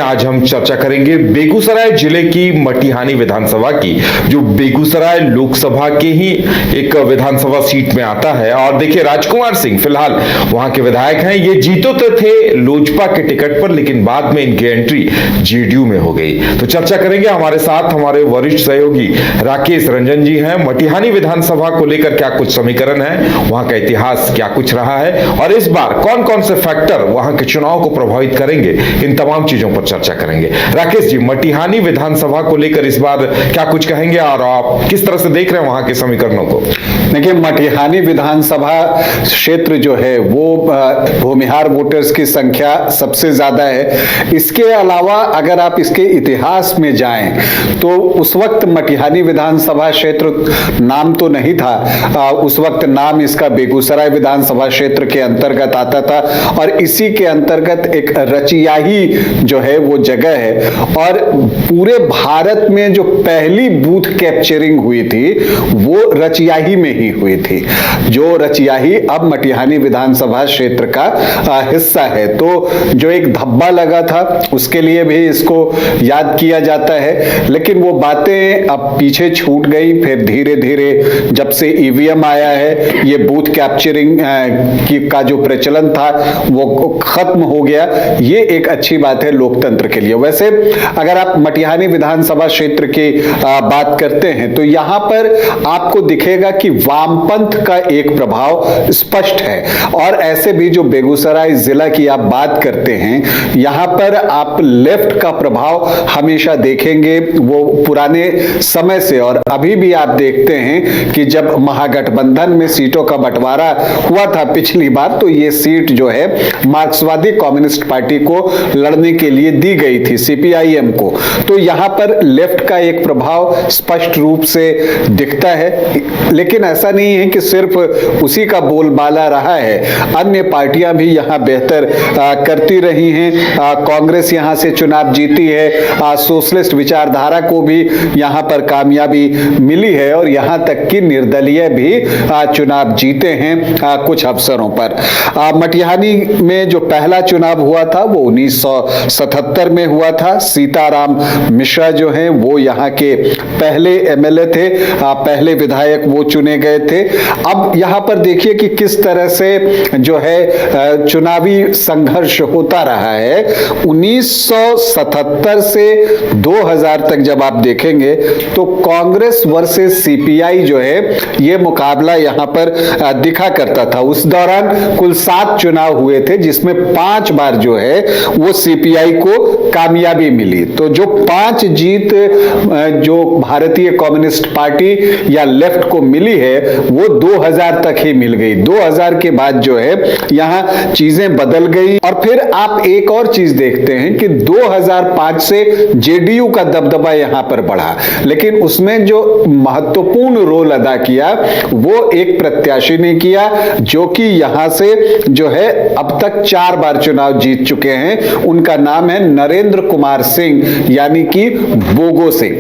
आज हम चर्चा करेंगे बेगूसराय जिले की मटिहानी विधानसभा की, जो बेगूसराय लोकसभा के ही एक विधानसभा सीट में आता है। और देखिए, राजकुमार सिंह फिलहाल वहां के विधायक हैं। ये जीतो तो थे लोजपा के टिकट पर, लेकिन बाद में इनकी एंट्री जेडीयू में हो गई। तो चर्चा करेंगे, हमारे साथ हमारे वरिष्ठ सहयोगी राकेश रंजन जी हैं। मटिहानी विधानसभा को लेकर क्या कुछ समीकरण है, वहां का इतिहास क्या कुछ रहा है, और इस बार कौन कौन से फैक्टर वहां के चुनाव को प्रभावित करेंगे, इन तमाम चीजों पर चर्चा करेंगे। राकेश जी, मटिहानी विधानसभा को लेकर इस बार क्या कुछ कहेंगे और आप किस तरह से देख रहे हैं वहां के समीकरणों को? देखिए, मटिहानी विधानसभा क्षेत्र जो है वो भूमिहार वोटर्स की संख्या सबसे ज्यादा है। इसके अलावा अगर आप इसके इतिहास में जाएं तो उस वक्त मटिहानी विधानसभा क्षेत्र नाम तो नहीं था, उस वक्त नाम इसका बेगूसराय विधानसभा क्षेत्र के अंतर्गत आता था, और इसी के अंतर्गत एक रचियाही जो है वो जगह है। और पूरे भारत में जो पहली बूथ कैप्चरिंग हुई थी वो रचियाही में ही हुई थी। जो रचियाही अब मटिहानी विधानसभा क्षेत्र का हिस्सा है, तो जो एक धब्बा लगा था उसके लिए भी इसको याद किया जाता है। लेकिन वो बातें अब पीछे छूट गई। फिर धीरे धीरे जब से ईवीएम आया है, ये बूथ कैप्चरिंग का जो प्रचलन था वो खत्म हो गया। ये एक अच्छी बात है लोकतंत्र के लिए। वैसे अगर आप मटिहानी विधानसभा क्षेत्र की बात करते हैं तो यहां पर आपको दिखेगा कि वामपंथ का एक प्रभाव स्पष्ट है। और ऐसे भी जो बेगूसराय जिला की आप बात करते हैं, यहां पर आप लेफ्ट का प्रभाव हमेशा देखेंगे। वो पुराने समय से और अभी भी आप देखते हैं कि जब महागठबंधन में सीटों का बंटवारा हुआ था पिछली बार, तो ये सीट जो है मार्क्सवादी कम्युनिस्ट पार्टी को लड़ने के लिए दी गई थी, सीपीआईएम को। तो यहां पर लेफ्ट का एक प्रभाव स्पष्ट रूप से दिखता है। लेकिन ऐसा नहीं है कि सिर्फ उसी का बोलबाला रहा है, अन्य पार्टियां भी यहां बेहतर करती रही हैं। कांग्रेस यहां से चुनाव जीती है, सोशलिस्ट विचारधारा को भी यहां पर कामयाबी मिली है, और यहां तक कि निर्दलीय भी चुनाव जीते हैं कुछ अवसरों पर। मटिहानी में जो पहला चुनाव हुआ था वो 1977 में हुआ था। सीताराम मिश्रा जो हैं वो यहाँ के पहले एमएलए थे, पहले विधायक वो चुने गए थे। अब यहाँ पर देखिए कि किस तरह से जो है चुनावी संघर्ष होता रहा है। 1977 से 2000 तक जब आप देखेंगे तो कांग्रेस वर्सेस सीपीआई जो है ये मुकाबला यहाँ पर दिखा करता था। उस दौरान कुल 7 चुनाव हुए थे, जिसमें 5 बार जो है वो सीपीआई को कामयाबी मिली। तो जो 5 जीत जो भारतीय कम्युनिस्ट पार्टी या लेफ्ट को मिली है वो 2000 तक ही मिल गई। 2000 के बाद जो है यहां चीजें बदल गई। और फिर आप एक और चीज देखते हैं कि 2005 से जेडीयू का दबदबा यहां पर बढ़ा, लेकिन उसमें जो महत्वपूर्ण रोल अदा किया वो एक प्रत्याशी ने किया, जो कि यहां से जो है अब तक 4 बार चुनाव जीत चुके हैं। उनका नाम है नरेंद्र कुमार सिंह, यानी कि बोगो सिंह।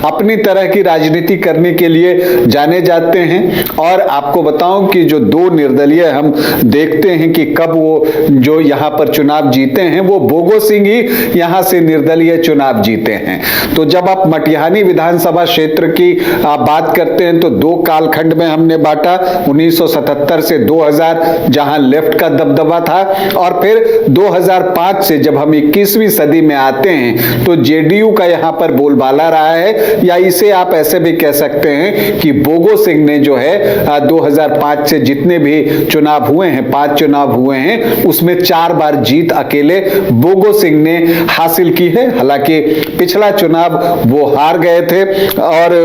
अपनी तरह की राजनीति करने के लिए जाने जाते हैं। और आपको बताऊं कि जो 2 निर्दलीय हम देखते हैं कि कब वो जो यहां पर चुनाव जीते हैं, वो बोगो सिंह ही यहां से निर्दलीय चुनाव जीते हैं। तो जब आप मटिहानी विधानसभा क्षेत्र की बात करते हैं तो 2 कालखंड में हमने बांटा, 1977 से 2000 जहां लेफ्ट का दबदबा था, और फिर 2005 से जब हम 21वीं सदी में आते हैं तो जेडीयू का यहां पर बोलबाला रहा है। या इसे आप ऐसे भी कह सकते हैं कि बोगो सिंह ने जो है 2005 से जितने भी चुनाव हुए हैं, 5 चुनाव हुए हैं, उसमें 4 बार जीत अकेले बोगो सिंह ने हासिल की है। हालांकि पिछला चुनाव वो हार गए थे, और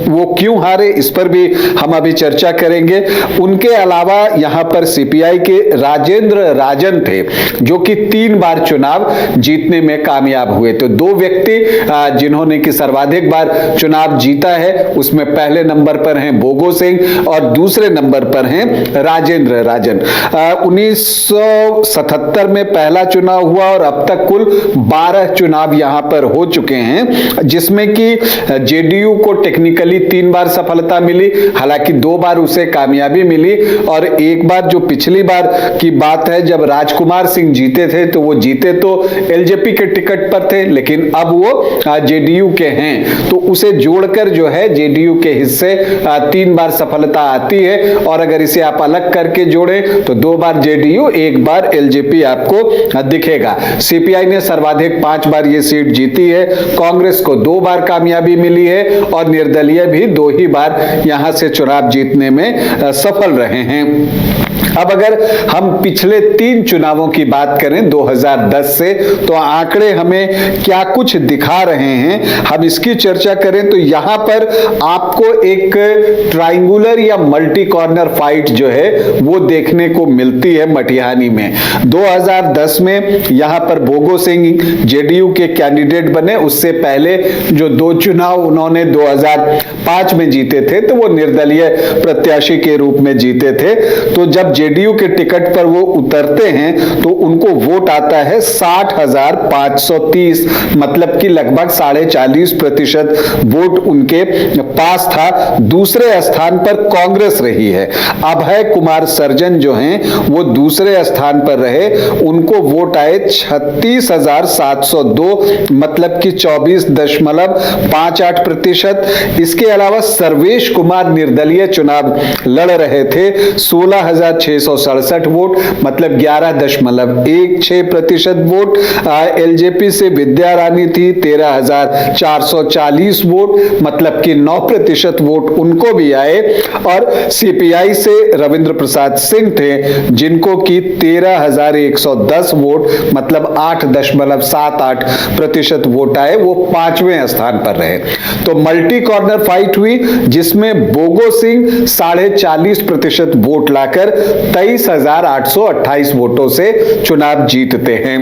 वो क्यों हारे इस पर भी हम अभी चर्चा करेंगे। उनके अलावा यहां पर सीपीआई के राजेंद्र राजन थे, जो कि 3 बार चुनाव जीतने में कामयाब हुए। तो 2 व्यक्ति जिन्होंने कि सर्वाधिक बार चुनाव जीता है, उसमें पहले नंबर पर हैं बोगो सिंह और दूसरे नंबर पर हैं राजेंद्र राजन। 1977 में पहला चुनाव हुआ और अब तक कुल 12 चुनाव यहां पर हो चुके हैं, जिसमें कि जेडीयू को टेक्निकली 3 बार सफलता मिली, हालांकि 2 बार उसे कामयाबी मिली। और एक बार जो पिछली बार की बात है, जब राजकुमार सिंह जीते थे तो वो जीते तो एलजेपी बीजेपी के टिकट पर थे, लेकिन अब वो जेडीयू के हैं, तो उसे जोड़कर जो है जेडीयू के हिस्से 3 बार सफलता आती है। और अगर इसे आप अलग करके जोड़ें तो 2 बार जेडीयू, 1 बार एलजेपी आपको दिखेगा। सीपीआई ने सर्वाधिक 5 बार ये सीट जीती है, कांग्रेस को 2 बार कामयाबी मिली है और निर्दलीय भी 2 ही बार यहां से चुनाव जीतने में सफल रहे हैं। अब अगर हम पिछले 3 चुनावों की बात करें 2010 से, तो आंकड़े हमें क्या कुछ दिखा रहे हैं, हम इसकी चर्चा करें तो यहां पर आपको एक ट्रायंगुलर या मल्टी कॉर्नर फाइट जो है वो देखने को मिलती है मटिहानी में। 2010 में यहां पर भोगो सिंह जेडीयू के कैंडिडेट बने, उससे पहले जो 2 चुनाव उन्होंने 2005 में जीते थे तो वो निर्दलीय प्रत्याशी के रूप में जीते थे। तो जब जेडीयू के टिकट पर वो उतरते हैं तो उनको वोट आता है 60,530, मतलब कि लगभग 40.5% वोट उनके पास था। दूसरे स्थान पर कांग्रेस रही है, अभय कुमार सर्जन जो हैं वो दूसरे स्थान पर रहे, उनको वोट आए 36,702, मतलब कि 24.58%। इसके अलावा सर्वेश कुमार निर्दलीय चुनाव लड़ रहे थे, 16,667 वोट, मतलब 11.16% वोट। एलजेपी से विद्या रानी थी, 13,440 वोट, मतलब कि 9% वोट उनको भी आए। और सीपीआई से रविंद्र प्रसाद सिंह थे, जिनको कि 13,110 वोट, मतलब 8.78% वोट आए, वो 5वें स्थान पर रहे। तो मल्टी कॉर्नर फाइट हुई, जिसमें बोगो सिंह 40.5% वोट लाकर 23,828 वोटों से चुनाव जीतते हैं।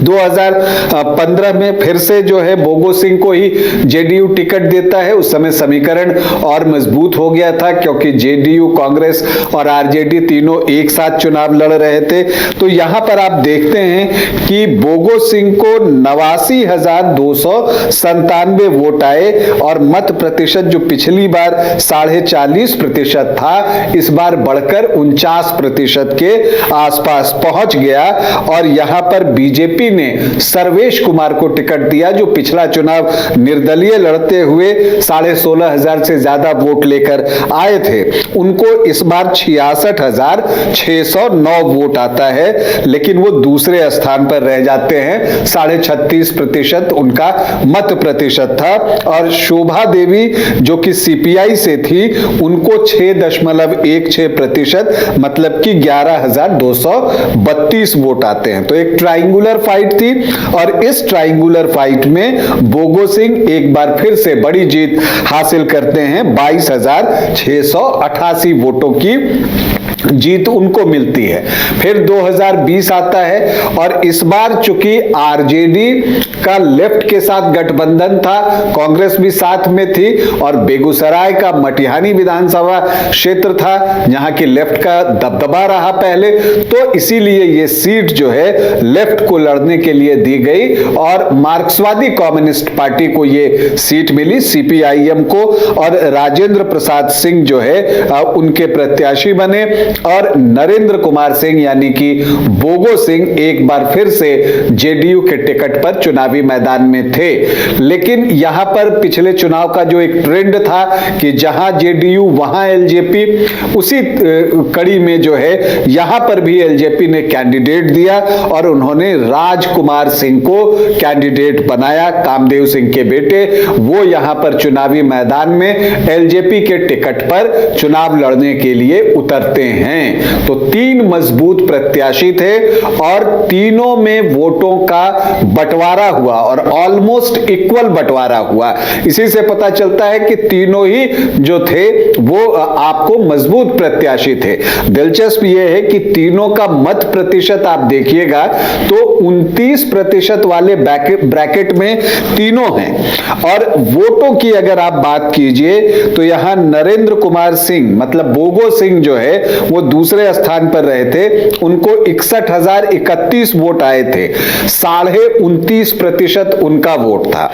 2015 में फिर से जो है बोगो सिंह को ही जेडीयू टिकट देता है। उस समय समीकरण और मजबूत हो गया था, क्योंकि जेडीयू, कांग्रेस और आरजेडी तीनों एक साथ चुनाव लड़ रहे थे। तो यहां पर आप देखते हैं कि बोगो सिंह को 89,297 वोट आए और मत प्रतिशत जो पिछली बार 40.5% था, इस बार बढ़कर 49% के आसपास पहुंच गया। और यहां पर बीजेपी ने सर्वेश कुमार को टिकट दिया, जो पिछला चुनाव निर्दलीय लड़ते हुए 16,500 से ज्यादा वोट लेकर आए थे। उनको इस बार 66,609 वोट आता है, लेकिन वो दूसरे स्थान पर रह जाते हैं, 36.5% उनका मत प्रतिशत था। और शोभा देवी जो कि सीपीआई से थी, उनको 6.16%, मतलब कि 11,232 वोट आते हैं। तो एक ट्रायंगुलर फाइट थी, और इस ट्रायंगुलर फाइट में बोगो सिंह एक बार फिर से बड़ी जीत हासिल करते हैं, 22,688 वोटों की जीत उनको मिलती है। फिर 2020 आता है, और इस बार चूंकि आरजेडी का लेफ्ट के साथ गठबंधन था, कांग्रेस भी साथ में थी, और बेगूसराय का मटिहानी विधानसभा क्षेत्र था जहां की लेफ्ट का दबदबा रहा पहले, तो इसीलिए ये सीट जो है लेफ्ट को लड़ने के लिए दी गई और मार्क्सवादी कम्युनिस्ट पार्टी को ये सीट मिली, सीपीआईएम को, और राजेंद्र प्रसाद सिंह जो है उनके प्रत्याशी बने। और नरेंद्र कुमार सिंह यानी कि बोगो सिंह एक बार फिर से जेडीयू के टिकट पर चुनावी मैदान में थे। लेकिन यहां पर पिछले चुनाव का जो एक ट्रेंड था कि जहां जेडीयू वहां एलजेपी, उसी कड़ी में जो है यहां पर भी एलजेपी ने कैंडिडेट दिया और उन्होंने राजकुमार सिंह को कैंडिडेट बनाया, कामदेव सिंह के बेटे। वो यहां पर चुनावी मैदान में एलजेपी के टिकट पर चुनाव लड़ने के लिए उतरते हैं। तो 3 मजबूत प्रत्याशी थे और तीनों में वोटों का बंटवारा हुआ और ऑलमोस्ट इक्वल बंटवारा हुआ। इसी से पता चलता है कि तीनों ही जो थे वो आपको मजबूत प्रत्याशी थे। दिलचस्प यह है कि तीनों का मत प्रतिशत आप देखिएगा तो 29% वाले ब्रैकेट में तीनों हैं। और वोटों की अगर आप बात कीजिए तो यहां नरेंद्र कुमार सिंह मतलब बोगो सिंह जो है वो दूसरे स्थान पर रहे थे, उनको 61,031 वोट आए थे, 29.5% उनका वोट था।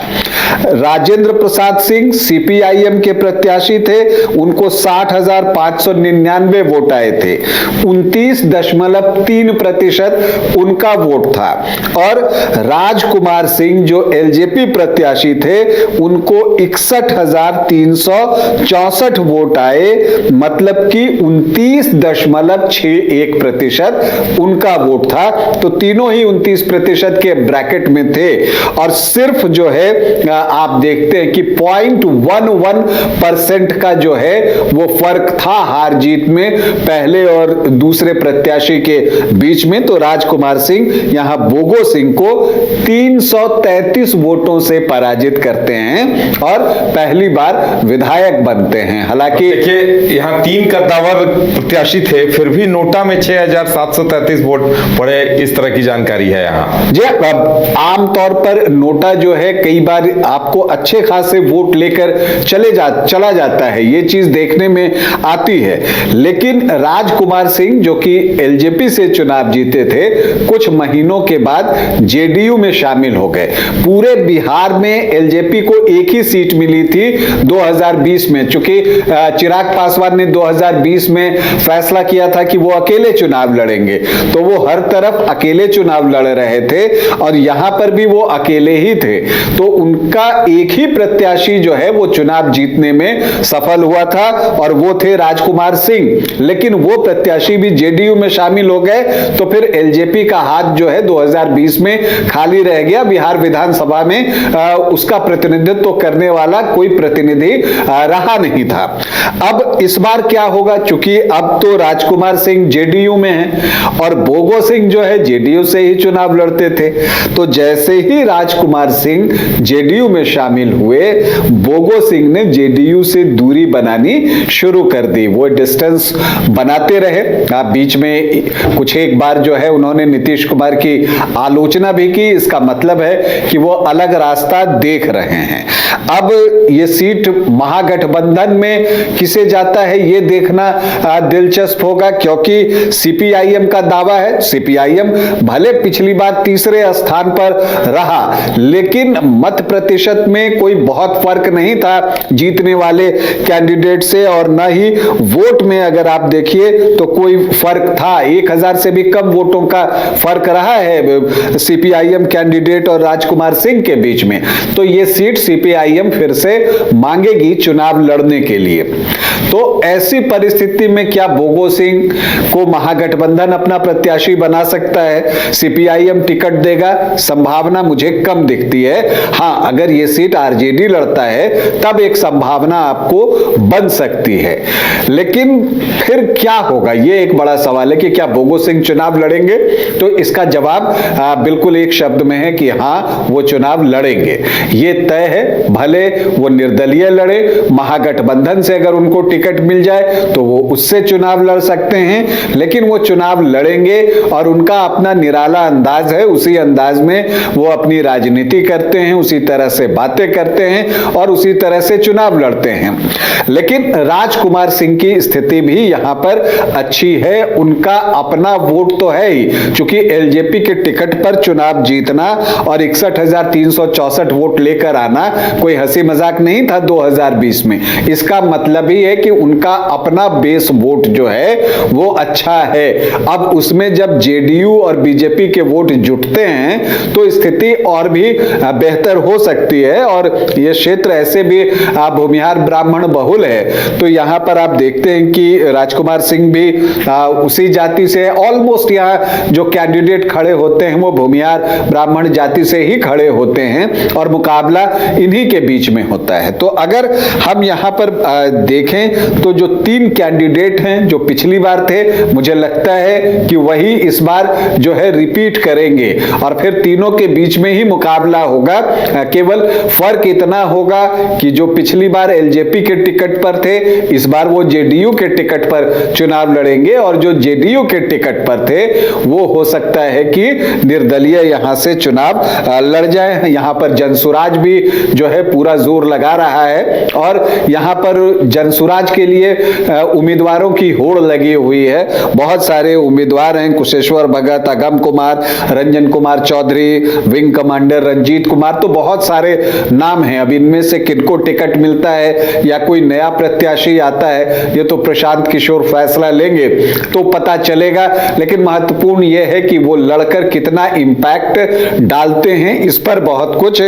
राजेंद्र प्रसाद सिंह सीपीआईएम के प्रत्याशी थे, उनको 60,599 वोट आए थे, 29.3% उनका वोट था। और राजकुमार सिंह जो एलजेपी प्रत्याशी थे, उनको 61,364 वोट आए, मतलब कि 29.61% उनका वोट था। तो तीनों ही 29% के ब्रैकेट में थे। और सिर्फ जो है आप देखते हैं कि 0.11% का जो है वो फर्क था हार जीत में पहले और दूसरे प्रत्याशी के बीच में। तो राजकुमार सिंह यहां बोगो सिंह को 333 वोटों से पराजित करते हैं और पहली बार विधायक बनते हैं। हालांकि देखिए यहाँ 3 कद्दावर प्रत्याशी थे, फिर भी नोटा में 6,733 वोट पड़े, इस तरह की जानकारी है यहाँ। जी, आमतौर पर नोटा जो है कई बार आपको अच्छे खासे वोट लेकर चला जाता है, ये चीज देखने में आती है। लेकिन राजकुमार सिंह जो कि एलजेपी से चुनाव जीते थे, कुछ महीनों के बाद जेडीयू में शामिल हो गए। पूरे बिहार में एलजेपी को एक ही सीट मिली थी 2020 में, चूंकि चिराग पासवान ने 2020 में फैसला किया था कि वो अकेले चुनाव लड़ेंगे, तो वो हर तरफ अकेले चुनाव लड़ रहे थे और यहां पर भी वो अकेले ही थे। तो उनका एक ही प्रत्याशी जो है वो चुनाव जीतने में सफल हुआ था और वो थे राजकुमार सिंह। लेकिन वो प्रत्याशी भी जेडीयू में शामिल हो गए, तो फिर एलजेपी का हाथ जो है 2020 में खाली रह गया। बिहार विधानसभा में उसका प्रतिनिधित्व करने वाला कोई प्रतिनिधि रहा नहीं था। अब इस बार क्या होगा, चूंकि अब तो राजकुमार सिंह जेडीयू में हैं और बोगो सिंह जो है जेडीयू से ही चुनाव लड़ते थे। तो जैसे ही राजकुमार सिंह जेडीयू में शामिल हुए, बोगो सिंह ने जेडीयू से दूरी बनानी शुरू कर दी। वो डिस्टेंस बनाते रहे। बीच में कुछ एक बार जो है उन्होंने नीतीश कुमार की आलोचना भी की। इसका मतलब है कि वो अलग रास्ता देख रहे हैं। अब ये सीट महागठबंधन में किसे जाता है ये देखना दिलचस्प होगा, क्योंकि सीपीआईएम का दावा है, सीपीआईएम भले पिछली बार तीसरे स्थान पर रहा, लेकिन मत प्रतिशत में कोई बहुत फर्क नहीं था जीतने वाले कैंडिडेट से, और न ही वोट में अगर आप देखिए तो कोई फर्क था। 1,000 से भी कम वोटों का फर्क रहा है सीपीआईएम कैंडिडेट और राजकुमार सिंह के बीच में। तो ये सीट सीपीआईएम फिर से मांगेगी चुनाव लड़ने के लिए। तो ऐसी परिस्थिति में क्या बोगो सिंह को महागठबंधन अपना प्रत्याशी बना सकता है? सीपीआईएम टिकट देगा, संभावना मुझे कम दिखती है। हां, अगर ये सीट आरजेडी लड़ता है तब एक संभावना आपको बन सकती है। लेकिन फिर क्या होगा, ये एक बड़ा सवाल है कि क्या बोगो सिंह चुनाव लड़ेंगे? तो इसका जवाब बिल्कुल एक शब्द में है कि हां, वो चुनाव लड़ेंगे। ये तय है। भले वो निर्दलीय लड़े, महागठबंधन से अगर उनको टिकट मिल जाए तो वो उससे चुनाव लड़ सकते हैं, लेकिन वो चुनाव लड़ेंगे और उनका अपना निराला अंदाज है। उसी अंदाज में वो अपनी राजनीति करते हैं, उसी तरह से बातें करते हैं और उसी तरह से चुनाव लड़ते हैं। लेकिन राजकुमार सिंह की स्थिति भी यहां पर अच्छी है। उनका अपना वोट तो है ही, क्योंकि एलजेपी के टिकट पर चुनाव जीतना और 61,364 वोट लेकर आना कोई हंसी मजाक नहीं था 2020 में। इसका मतलब ही है कि उनका अपना बेस वोट जो है वो अच्छा है। अब उसमें जब जेडीयू और बीजेपी के वोट जुटते हैं तो स्थिति और भी बेहतर हो सकती है। और यह क्षेत्र ऐसे भी भूमिहार ब्राह्मण बहुल है, तो यहां पर आप देखते हैं कि राजकुमार सिंह भी उसी जाति से, ऑलमोस्ट यहाँ जो कैंडिडेट खड़े होते हैं वो भूमिहार ब्राह्मण जाति से ही खड़े होते हैं और मुकाबला इन्हीं के बीच में होता है। तो अगर हम यहां पर देखें तो जो 3 कैंडिडेट हैं जो पिछली बार थे, मुझे लगता है कि वही इस बार जो है रिपीट करेंगे और फिर तीनों के बीच में ही मुकाबला होगा। केवल फर्क इतना होगा कि जो पिछली बार एलजेपी के टिकट पर थे, इस बार वो जेडीयू के टिकट पर चुनाव लड़ेंगे, और जो जेडीयू के टिकट पर थे वो हो सकता है कि निर्दलीय यहां से चुनाव लड़ जाए। यहां पर जनसुराज भी जो है पूरा जोर लगा रहा है और यहां पर जनसुराज समाज के लिए उम्मीदवारों की होड़ लगी हुई है। बहुत सारे उम्मीदवार हैं, कुशेश्वर भगत, अगम कुमार, रंजन कुमार चौधरी, विंग कमांडर रंजीत कुमार, तो बहुत सारे नाम हैं। अब इनमें से किनको टिकट मिलता है या कोई नया प्रत्याशी आता है, ये तो प्रशांत किशोर फैसला लेंगे तो पता चलेगा। लेकिन महत्वपूर्ण यह है कि वो लड़कर कितना इंपैक्ट डालते हैं, इस पर बहुत कुछ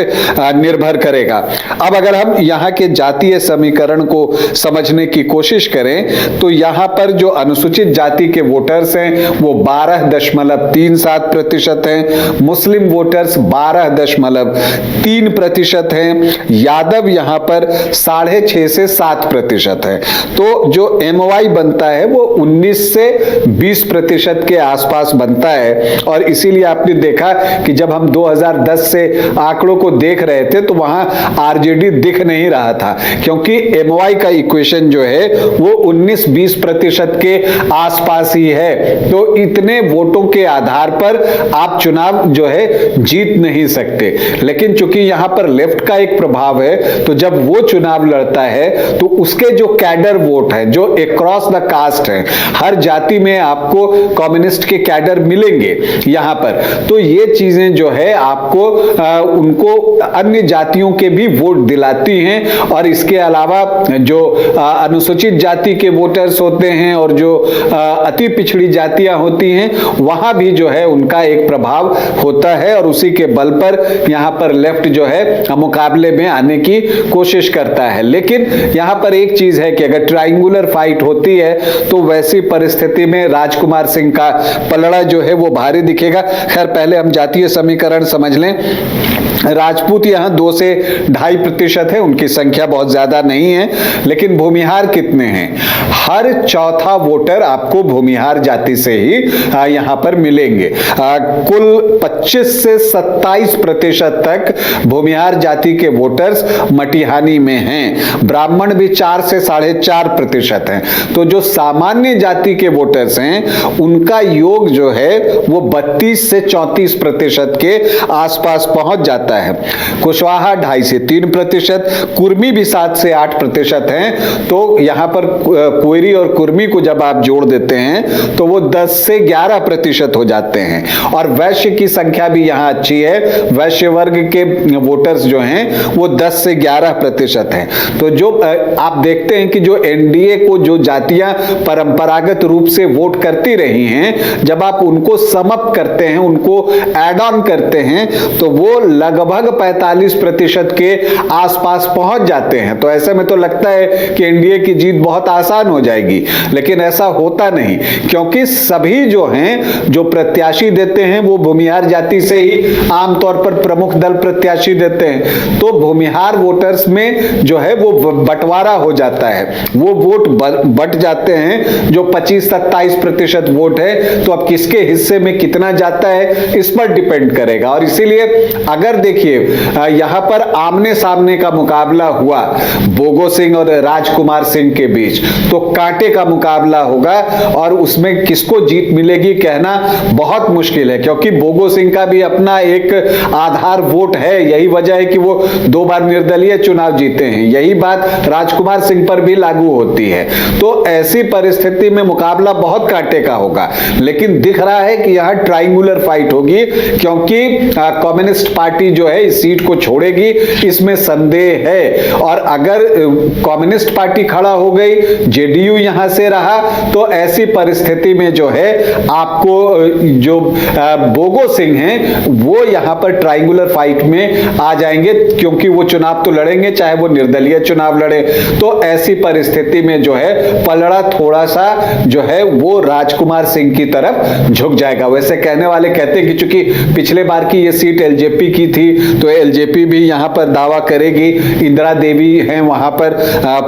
निर्भर करेगा। अब अगर हम यहाँ के जातीय समीकरण को समझने की कोशिश करें तो यहाँ पर जो अनुसूचित जाति के वोटर्स हैं वो 12.37% हैं, मुस्लिम वोटर्स 12.3% हैं, यादव यहाँ पर 6.5 से 7% है। तो जो MY बनता है वो 19 से 20% के आसपास बनता है। और इसीलिए आपने देखा कि जब हम 2010 से आंकड़ों को देख रहे थे तो वहां RJD दिख नहीं रहा था, क्योंकि MY का इक्वेशन जो है वो 19-20% के आसपास ही है। तो इतने वोटों के आधार पर आप चुनाव जो है जीत नहीं सकते। लेकिन चूंकि यहां पर लेफ्ट का एक प्रभाव है, तो जब वो चुनाव लड़ता है तो उसके जो कैडर वोट है, जो अक्रॉस द कास्ट है, हर जाति में आपको कम्युनिस्ट के कैडर मिलेंगे यहां पर, तो ये चीजें जो है आपको उनको अन्य जातियों के भी वोट दिलाती हैं। और इसके अलावा जो अनुसूचित जाति के वोटर्स होते हैं और जो अति पिछड़ी जातियां होती हैं, वहां भी जो है उनका एक प्रभाव होता है। और उसी के बल पर यहां पर लेफ्ट जो है मुकाबले में आने की कोशिश करता है। लेकिन यहां पर एक चीज है कि अगर ट्रायंगुलर फाइट होती है तो वैसी परिस्थिति में राजकुमार सिंह का पलड़ा जो है वो भारी दिखेगा। खैर, पहले हम जातीय समीकरण समझ लें। राजपूत यहां 2 से 2.5% है, उनकी संख्या बहुत ज्यादा नहीं है। लेकिन भूमिहार कितने हैं? हर चौथा वोटर आपको भूमिहार जाति से ही यहां पर मिलेंगे। कुल 25 से 27% तक भूमिहार जाति के वोटर्स मटिहानी में हैं। ब्राह्मण भी 4 से 4.5% हैं। तो जो सामान्य जाति के वोटर्स हैं उनका योग जो है वो 32 से 34% के आसपास पहुंच जाता है। कुशवाहा 2.5 से 3%, कुर्मी भी 7 से 8% हैं। तो यहां पर कोयरी और कुर्मी को जब आप जोड़ देते हैं तो वो 10 से 11% हो जाते हैं। और वैश्य की संख्या भी यहां अच्छी है, वैश्य वर्ग के वोटर्स जो हैं वो 10 से 11% हैं। तो जो आप देखते हैं कि जो NDA को जो जातियां परंपरागत रूप से वोट करती रही हैं, जब आप उनको सम अप करते हैं, उनको एड ऑन करते हैं, तो वो लगभग 45% के आसपास पहुंच जाते हैं। तो ऐसे में तो लगता है कि NDA की जीत बहुत आसान हो जाएगी, लेकिन ऐसा होता नहीं, क्योंकि सभी जो हैं, जो प्रत्याशी देते हैं वो भूमिहार जाति से ही आमतौर पर प्रमुख दल प्रत्याशी देते हैं। तो भूमिहार वोटर्स में जो है वो बंटवारा हो जाता है, वो वोट बट जाते हैं। जो 25-27% वोट है, तो अब किसके हिस्से में कितना जाता है इस पर डिपेंड करेगा। और इसीलिए अगर देखिए यहां पर आमने सामने का मुकाबला हुआ बोगो सिंह और राजकुमार सिंह के बीच, तो कांटे का मुकाबला होगा और उसमें किसको जीत मिलेगी कहना बहुत मुश्किल है, क्योंकि बोगो सिंह का भी अपना एक आधार वोट है। यही वजह है कि वो 2 बार निर्दलीय चुनाव जीते हैं। यही बात राजकुमार सिंह पर भी लागू होती है। तो ऐसी परिस्थिति में मुकाबला बहुत कांटे का होगा। लेकिन दिख रहा है कि यहां ट्रायंगुलर फाइट होगी, क्योंकि कम्युनिस्ट पार्टी जो है इस सीट को छोड़ेगी, इसमें संदेह है। और अगर कम्युनिस्ट पार्टी खड़ा हो गई, JDU यहां से रहा, तो ऐसी परिस्थिति में जो है आपको जो बोगो सिंह हैं वो यहां पर ट्रायंगुलर फाइट में आ जाएंगे, क्योंकि वो चुनाव तो लड़ेंगे, चाहे वो निर्दलीय चुनाव लड़े। तो ऐसी परिस्थिति में जो है पलड़ा थोड़ा सा जो है वो राजकुमार सिंह की तरफ झुक जाएगा। वैसे कहने वाले कहते हैं कि चूंकि पिछले बार की ये सीट LJP की थी, तो LJP भी यहां पर दावा करेगी। इंदिरा देवी हैं वहां पर,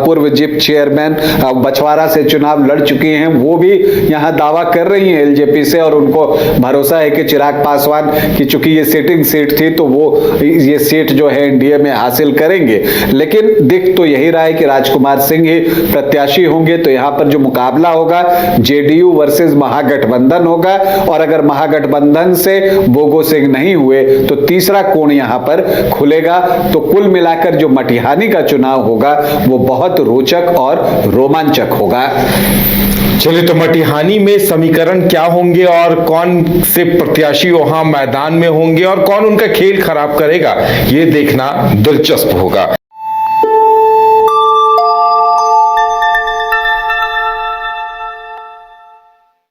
पूर्व जिप चेयरमैन, बछवाड़ा से चुनाव लड़ चुकी हैं, वो भी यहां दावा कर रही हैं LJP से। और उनको भरोसा है कि चिराग पासवान की चूंकि ये सिटिंग सीट थी, तो वो ये सीट जो है NDA में हासिल करेंगे। लेकिन दिख तो यही रहा है कि राजकुमार सिंह ही प्रत्याशी होंगे। तो यहां पर जो मुकाबला होगा JDU वर्सेस महागठबंधन होगा। और अगर महागठबंधन से बोगो सिंह नहीं हुए तो तीसरा कोण यहां पर खुलेगा। तो कुल मिलाकर जो मटिहानी का चुनाव होगा वो बहुत रोचक रोमांचक और रोमांचक होगा। चलिए, तो मटिहानी में समीकरण क्या होंगे और कौन से प्रत्याशी वहां मैदान में होंगे और कौन उनका खेल खराब करेगा, ये देखना दिलचस्प होगा।